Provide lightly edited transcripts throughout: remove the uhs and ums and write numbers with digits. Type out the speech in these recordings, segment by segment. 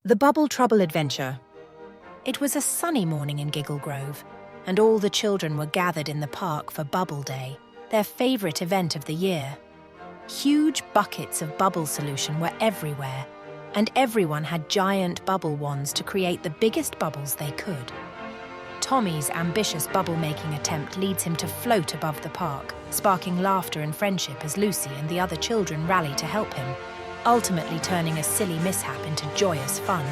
The Bubble Trouble Adventure. It was a sunny morning in Giggle Grove, and all the children were gathered in the park for Bubble Day, their favourite event of the year. Huge buckets of bubble solution were everywhere, and everyone had giant bubble wands to create the biggest bubbles they could. Tommy's ambitious bubble-making attempt leads him to float above the park, sparking laughter and friendship as Lucy and the other children rally to help him, ultimately turning a silly mishap into joyous fun.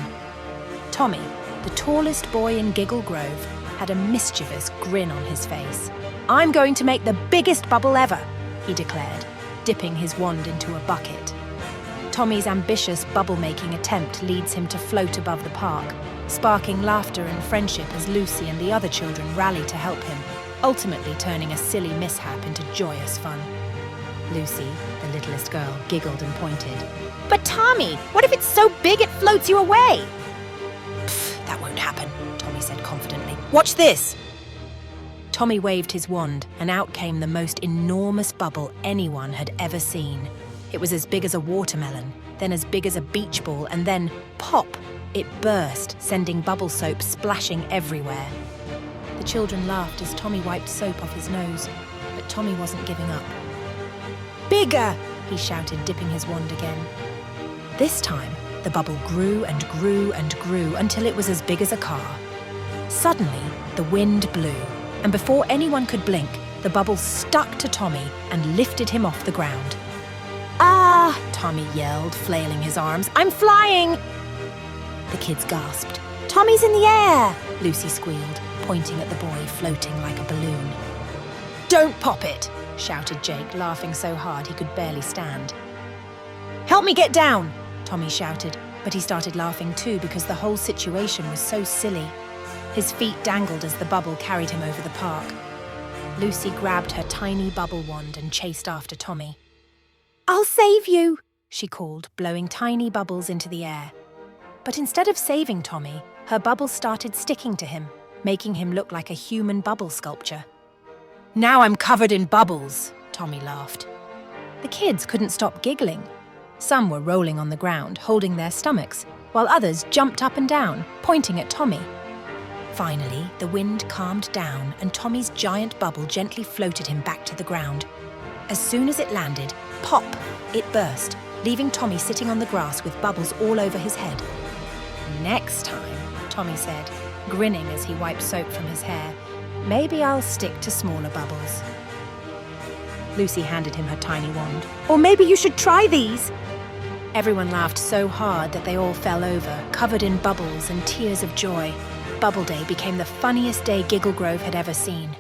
Tommy, the tallest boy in Giggle Grove, had a mischievous grin on his face. "I'm going to make the biggest bubble ever," he declared, dipping his wand into a bucket. Tommy's ambitious bubble-making attempt leads him to float above the park, sparking laughter and friendship as Lucy and the other children rally to help him, ultimately turning a silly mishap into joyous fun. Lucy, the littlest girl, giggled and pointed. "But Tommy, what if it's so big it floats you away?" "Pfft, that won't happen," Tommy said confidently. "Watch this!" Tommy waved his wand, and out came the most enormous bubble anyone had ever seen. It was as big as a watermelon, then as big as a beach ball, and then, pop, it burst, sending bubble soap splashing everywhere. The children laughed as Tommy wiped soap off his nose, but Tommy wasn't giving up. "Bigger!" he shouted, dipping his wand again. This time, the bubble grew and grew and grew until it was as big as a car. Suddenly, the wind blew, and before anyone could blink, the bubble stuck to Tommy and lifted him off the ground. "Ah!" Tommy yelled, flailing his arms. "I'm flying!" The kids gasped. "Tommy's in the air!" Lucy squealed, pointing at the boy floating like a balloon. "Don't pop it!" shouted Jake, laughing so hard he could barely stand. "Help me get down!" Tommy shouted, but he started laughing too because the whole situation was so silly. His feet dangled as the bubble carried him over the park. Lucy grabbed her tiny bubble wand and chased after Tommy. "I'll save you!" she called, blowing tiny bubbles into the air. But instead of saving Tommy, her bubbles started sticking to him, making him look like a human bubble sculpture. "Now I'm covered in bubbles," Tommy laughed. The kids couldn't stop giggling. Some were rolling on the ground, holding their stomachs, while others jumped up and down, pointing at Tommy. Finally, the wind calmed down and Tommy's giant bubble gently floated him back to the ground. As soon as it landed, pop, it burst, leaving Tommy sitting on the grass with bubbles all over his head. "Next time," Tommy said, grinning as he wiped soap from his hair, "maybe I'll stick to smaller bubbles." Lucy handed him her tiny wand. "Or maybe you should try these!" Everyone laughed so hard that they all fell over, covered in bubbles and tears of joy. Bubble Day became the funniest day Giggle Grove had ever seen.